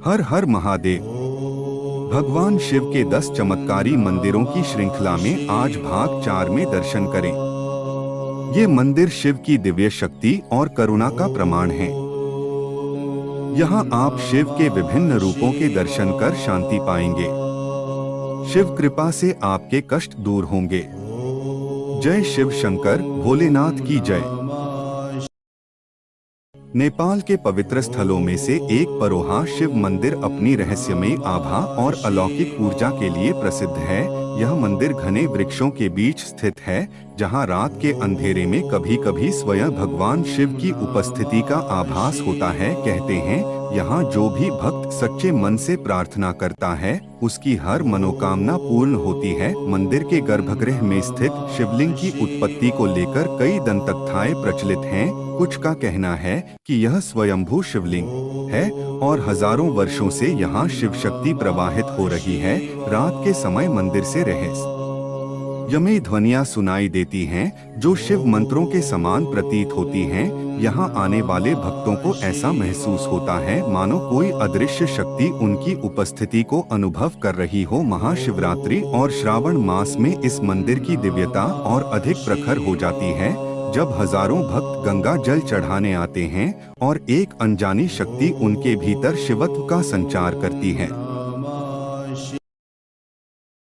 हर हर महादेव। भगवान शिव के 10 चमत्कारी मंदिरों की श्रृंखला में आज भाग 4 में दर्शन करें। ये मंदिर शिव की दिव्य शक्ति और करुणा का प्रमाण हैं। यहाँ आप शिव के विभिन्न रूपों के दर्शन कर शांति पाएंगे। शिव कृपा से आपके कष्ट दूर होंगे। जय शिव शंकर भोलेनाथ की जय। नेपाल के पवित्र स्थलों में से एक परोहा शिव मंदिर अपनी रहस्यमय आभा और अलौकिक ऊर्जा के लिए प्रसिद्ध है। यह मंदिर घने वृक्षों के बीच स्थित है, जहां रात के अंधेरे में कभी कभी स्वयं भगवान शिव की उपस्थिति का आभास होता है। कहते हैं यहाँ जो भी भक्त सच्चे मन से प्रार्थना करता है, उसकी हर मनोकामना पूर्ण होती है। मंदिर के गर्भगृह में स्थित शिवलिंग की उत्पत्ति को लेकर कई दंतकथाएं प्रचलित हैं। कुछ का कहना है कि यह स्वयंभू शिवलिंग है और हजारों वर्षों से यहाँ शिव शक्ति प्रवाहित हो रही है। रात के समय मंदिर से रहस्यमयी ध्वनियां सुनाई देती हैं, जो शिव मंत्रों के समान प्रतीत होती हैं। यहाँ आने वाले भक्तों को ऐसा महसूस होता है मानो कोई अदृश्य शक्ति उनकी उपस्थिति को अनुभव कर रही हो। महाशिवरात्रि और श्रावण मास में इस मंदिर की दिव्यता और अधिक प्रखर हो जाती है, जब हजारों भक्त गंगा जल चढ़ाने आते हैं और एक अनजानी शक्ति उनके भीतर शिवत्व का संचार करती है।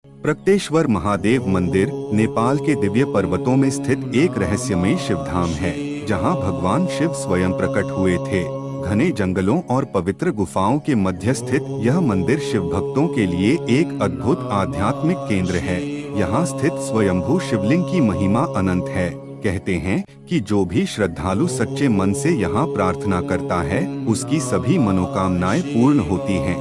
प्रकटेश्वर महादेव मंदिर नेपाल के दिव्य पर्वतों में स्थित एक रहस्यमय शिवधाम है, जहां भगवान शिव स्वयं प्रकट हुए थे। घने जंगलों और पवित्र गुफाओं के मध्य स्थित यह मंदिर शिव भक्तों के लिए एक अद्भुत आध्यात्मिक केंद्र है। यहाँ स्थित स्वयंभू शिवलिंग की महिमा अनंत है। कहते हैं कि जो भी श्रद्धालु सच्चे मन से यहाँ प्रार्थना करता है, उसकी सभी मनोकामनाएं पूर्ण होती हैं।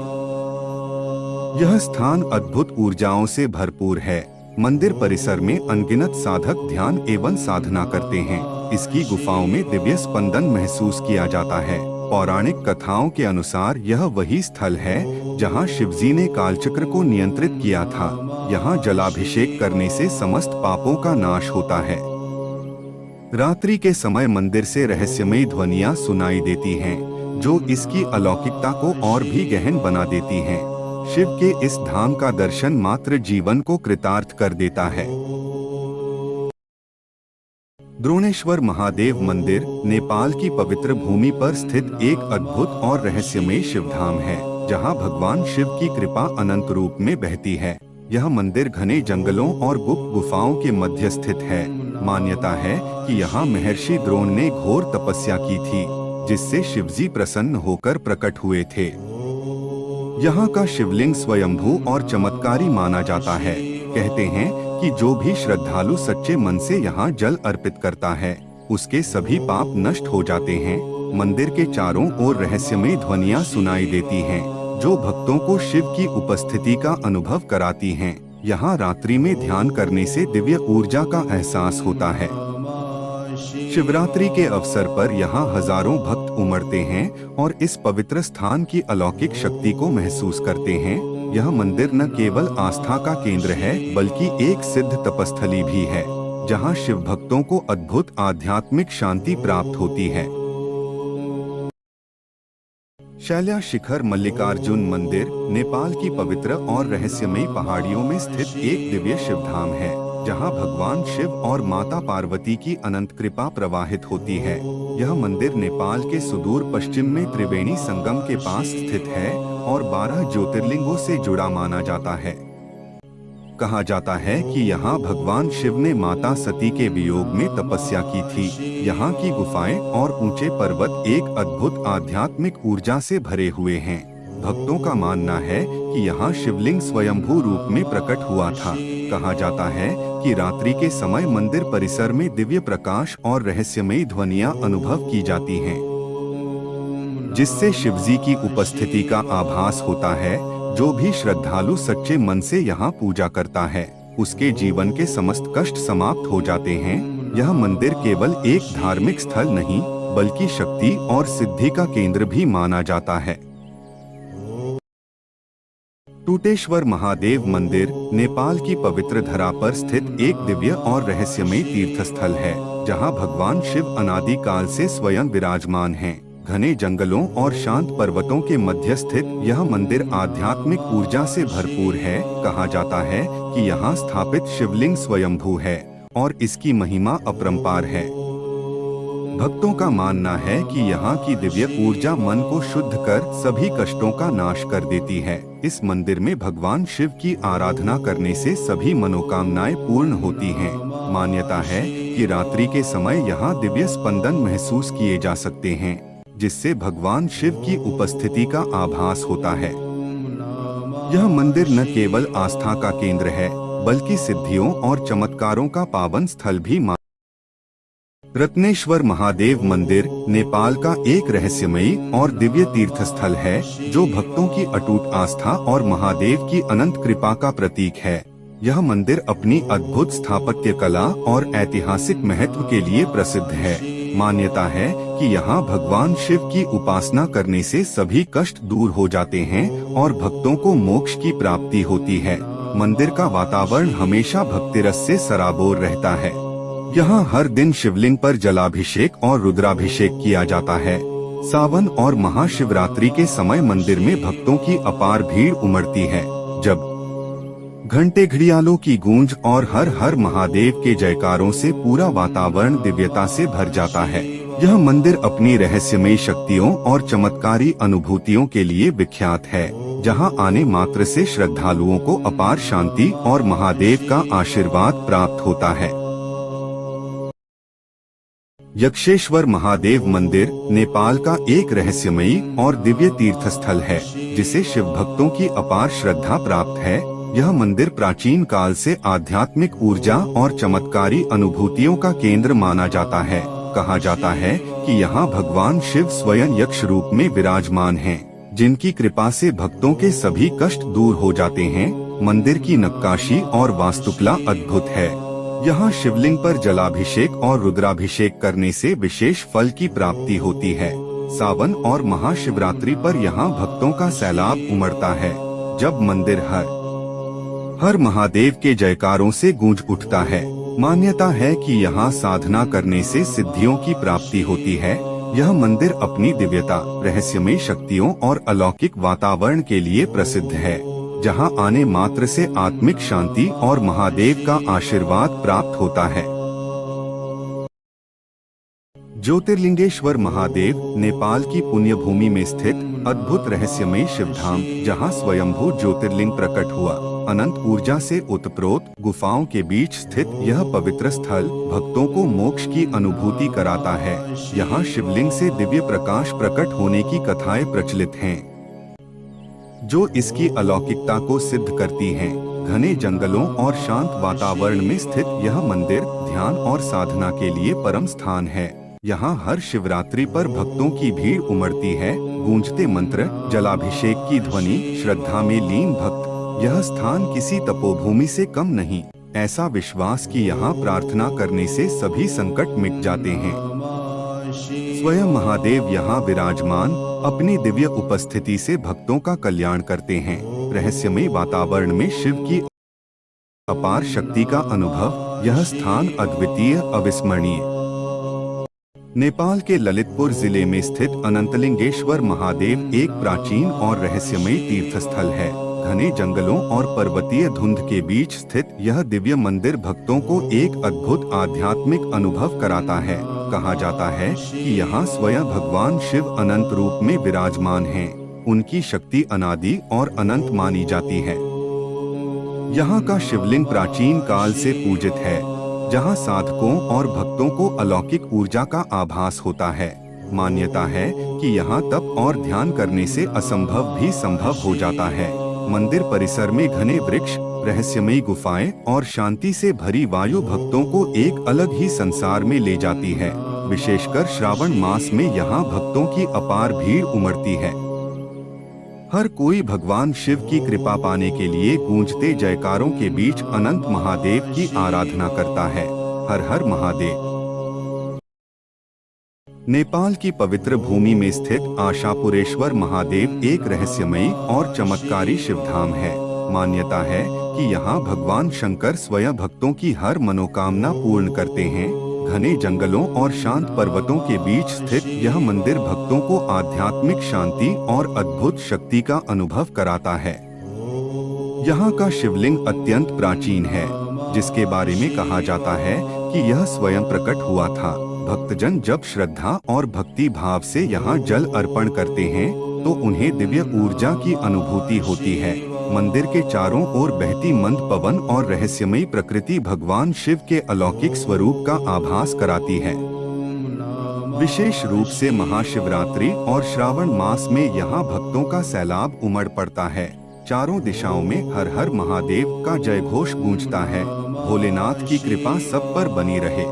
यह स्थान अद्भुत ऊर्जाओं से भरपूर है। मंदिर परिसर में अनगिनत साधक ध्यान एवं साधना करते हैं। इसकी गुफाओं में दिव्य स्पंदन महसूस किया जाता है। पौराणिक कथाओं के अनुसार यह वही स्थल है जहां शिवजी ने कालचक्र को नियंत्रित किया था। यहाँ जलाभिषेक करने से समस्त पापों का नाश होता है। रात्रि के समय मंदिर से रहस्यमयी ध्वनियां सुनाई देती हैं, जो इसकी अलौकिकता को और भी गहन बना देती हैं। शिव के इस धाम का दर्शन मात्र जीवन को कृतार्थ कर देता है। द्रोणेश्वर महादेव मंदिर नेपाल की पवित्र भूमि पर स्थित एक अद्भुत और रहस्यमय शिवधाम है, जहां भगवान शिव की कृपा अनंत रूप में बहती है। यह मंदिर घने जंगलों और गुप्त गुफाओं के मध्य स्थित है। मान्यता है कि यहाँ महर्षि द्रोण ने घोर तपस्या की थी, जिससे शिवजी प्रसन्न होकर प्रकट हुए थे। यहाँ का शिवलिंग स्वयंभू और चमत्कारी माना जाता है। कहते हैं कि जो भी श्रद्धालु सच्चे मन से यहाँ जल अर्पित करता है, उसके सभी पाप नष्ट हो जाते हैं। मंदिर के चारों ओर रहस्यमयी ध्वनियां सुनाई देती हैं, जो भक्तों को शिव की उपस्थिति का अनुभव कराती हैं। यहाँ रात्रि में ध्यान करने से दिव्य ऊर्जा का एहसास होता है। शिवरात्रि के अवसर पर यहाँ हजारों भक्त उमड़ते हैं और इस पवित्र स्थान की अलौकिक शक्ति को महसूस करते हैं। यह मंदिर न केवल आस्था का केंद्र है, बल्कि एक सिद्ध तपस्थली भी है, जहाँ शिव भक्तों को अद्भुत आध्यात्मिक शांति प्राप्त होती है। शैल्या शिखर मल्लिकार्जुन मंदिर नेपाल की पवित्र और रहस्यमयी पहाड़ियों में स्थित एक दिव्य शिवधाम है, जहां भगवान शिव और माता पार्वती की अनंत कृपा प्रवाहित होती है। यह मंदिर नेपाल के सुदूर पश्चिम में त्रिवेणी संगम के पास स्थित है और 12 ज्योतिर्लिंगों से जुड़ा माना जाता है। कहा जाता है कि यहाँ भगवान शिव ने माता सती के वियोग में तपस्या की थी। यहाँ की गुफाएं और ऊंचे पर्वत एक अद्भुत आध्यात्मिक ऊर्जा से भरे हुए हैं। भक्तों का मानना है कि यहाँ शिवलिंग स्वयंभू रूप में प्रकट हुआ था। कहा जाता है कि रात्रि के समय मंदिर परिसर में दिव्य प्रकाश और रहस्यमयी ध्वनियां अनुभव की जाती हैं, जिससे शिवजी की उपस्थिति का आभास होता है। जो भी श्रद्धालु सच्चे मन से यहाँ पूजा करता है, उसके जीवन के समस्त कष्ट समाप्त हो जाते हैं। यह मंदिर केवल एक धार्मिक स्थल नहीं, बल्कि शक्ति और सिद्धि का केंद्र भी माना जाता है। टूटेश्वर महादेव मंदिर नेपाल की पवित्र धरा पर स्थित एक दिव्य और रहस्यमय तीर्थस्थल है, जहां भगवान शिव अनादि काल से स्वयं विराजमान हैं। घने जंगलों और शांत पर्वतों के मध्य स्थित यह मंदिर आध्यात्मिक ऊर्जा से भरपूर है। कहा जाता है कि यहाँ स्थापित शिवलिंग स्वयंभू है और इसकी महिमा अपरंपार है। भक्तों का मानना है कि यहाँ की दिव्य ऊर्जा मन को शुद्ध कर सभी कष्टों का नाश कर देती है। इस मंदिर में भगवान शिव की आराधना करने से सभी मनोकामनाएं पूर्ण होती हैं। मान्यता है कि रात्रि के समय यहाँ दिव्य स्पंदन महसूस किए जा सकते हैं, जिससे भगवान शिव की उपस्थिति का आभास होता है। यह मंदिर न केवल आस्था का केंद्र है, बल्कि सिद्धियों और चमत्कारों का पावन स्थल भी रत्नेश्वर महादेव मंदिर नेपाल का एक रहस्यमयी और दिव्य तीर्थ स्थल है, जो भक्तों की अटूट आस्था और महादेव की अनंत कृपा का प्रतीक है। यह मंदिर अपनी अद्भुत स्थापत्य कला और ऐतिहासिक महत्व के लिए प्रसिद्ध है। मान्यता है कि यहाँ भगवान शिव की उपासना करने से सभी कष्ट दूर हो जाते हैं और भक्तों को मोक्ष की प्राप्ति होती है। मंदिर का वातावरण हमेशा भक्तिरस से सराबोर रहता है। यहाँ हर दिन शिवलिंग पर जलाभिषेक और रुद्राभिषेक किया जाता है। सावन और महाशिवरात्रि के समय मंदिर में भक्तों की अपार भीड़ उमड़ती है, जब घंटे घड़ियालों की गूंज और हर हर महादेव के जयकारों से पूरा वातावरण दिव्यता से भर जाता है। यह मंदिर अपनी रहस्यमयी शक्तियों और चमत्कारी अनुभूतियों के लिए विख्यात है, जहां आने मात्र से श्रद्धालुओं को अपार शांति और महादेव का आशीर्वाद प्राप्त होता है। यक्षेश्वर महादेव मंदिर नेपाल का एक रहस्यमयी और दिव्य तीर्थ स्थल है, जिसे शिव भक्तों की अपार श्रद्धा प्राप्त है। यह मंदिर प्राचीन काल से आध्यात्मिक ऊर्जा और चमत्कारी अनुभूतियों का केंद्र माना जाता है। कहा जाता है कि यहाँ भगवान शिव स्वयं यक्ष रूप में विराजमान हैं, जिनकी कृपा से भक्तों के सभी कष्ट दूर हो जाते हैं। मंदिर की नक्काशी और वास्तुकला अद्भुत है। यहाँ शिवलिंग पर जलाभिषेक और रुद्राभिषेक करने से विशेष फल की प्राप्ति होती है। सावन और महाशिवरात्रि पर यहाँ भक्तों का सैलाब उमड़ता है, जब मंदिर हर महादेव के जयकारों से गूंज उठता है। मान्यता है कि यहाँ साधना करने से सिद्धियों की प्राप्ति होती है। यह मंदिर अपनी दिव्यता, रहस्यमय शक्तियों और अलौकिक वातावरण के लिए प्रसिद्ध है, जहाँ आने मात्र से आत्मिक शांति और महादेव का आशीर्वाद प्राप्त होता है। ज्योतिर्लिंगेश्वर महादेव नेपाल की पुण्य भूमि में स्थित अद्भुत रहस्यमय शिवधाम, जहाँ स्वयंभू ज्योतिर्लिंग प्रकट हुआ। अनंत ऊर्जा से उत्प्रोत गुफाओं के बीच स्थित यह पवित्र स्थल भक्तों को मोक्ष की अनुभूति कराता है। यहाँ शिवलिंग से दिव्य प्रकाश प्रकट होने की कथाएं प्रचलित हैं, जो इसकी अलौकिकता को सिद्ध करती हैं। घने जंगलों और शांत वातावरण में स्थित यह मंदिर ध्यान और साधना के लिए परम स्थान है। यहाँ हर शिवरात्रि पर भक्तों की भीड़ उमड़ती है। गूंजते मंत्र, जलाभिषेक की ध्वनि, श्रद्धा में लीन भक्त। यह स्थान किसी तपोभूमि से कम नहीं, ऐसा विश्वास कि यहाँ प्रार्थना करने से सभी संकट मिट जाते हैं। स्वयं महादेव यहाँ विराजमान अपनी दिव्य उपस्थिति से भक्तों का कल्याण करते हैं। रहस्यमय वातावरण में शिव की अपार शक्ति का अनुभव, यह स्थान अद्वितीय, अविस्मरणीय। नेपाल के ललितपुर जिले में स्थित अनंतलिंगेश्वर महादेव एक प्राचीन और रहस्यमय तीर्थ स्थल है। घने जंगलों और पर्वतीय धुंध के बीच स्थित यह दिव्य मंदिर भक्तों को एक अद्भुत आध्यात्मिक अनुभव कराता है। कहा जाता है कि यहाँ स्वयं भगवान शिव अनंत रूप में विराजमान हैं। उनकी शक्ति अनादि और अनंत मानी जाती है। यहाँ का शिवलिंग प्राचीन काल से पूजित है, जहाँ साधकों और भक्तों को अलौकिक ऊर्जा का आभास होता है। मान्यता है कि यहाँ तप और ध्यान करने से असंभव भी संभव हो जाता है। मंदिर परिसर में घने वृक्ष, रहस्यमयी गुफाएं और शांति से भरी वायु भक्तों को एक अलग ही संसार में ले जाती है। विशेषकर श्रावण मास में यहाँ भक्तों की अपार भीड़ उमड़ती है। हर कोई भगवान शिव की कृपा पाने के लिए गूंजते जयकारों के बीच अनंत महादेव की आराधना करता है। हर हर महादेव। नेपाल की पवित्र भूमि में स्थित आशापुरेश्वर महादेव एक रहस्यमयी और चमत्कारी शिवधाम है। मान्यता है कि यहाँ भगवान शंकर स्वयं भक्तों की हर मनोकामना पूर्ण करते हैं। घने जंगलों और शांत पर्वतों के बीच स्थित यह मंदिर भक्तों को आध्यात्मिक शांति और अद्भुत शक्ति का अनुभव कराता है। यहाँ का शिवलिंग अत्यंत प्राचीन है, जिसके बारे में कहा जाता है कि यह स्वयं प्रकट हुआ था। भक्तजन जब श्रद्धा और भक्ति भाव से यहाँ जल अर्पण करते हैं तो उन्हें दिव्य ऊर्जा की अनुभूति होती है। मंदिर के चारों ओर बहती मंद पवन और रहस्यमयी प्रकृति भगवान शिव के अलौकिक स्वरूप का आभास कराती है। विशेष रूप से महाशिवरात्रि और श्रावण मास में यहाँ भक्तों का सैलाब उमड़ पड़ता है। चारों दिशाओं में हर हर महादेव का जयघोष गूंजता है। भोलेनाथ की कृपा सब पर बनी रहे।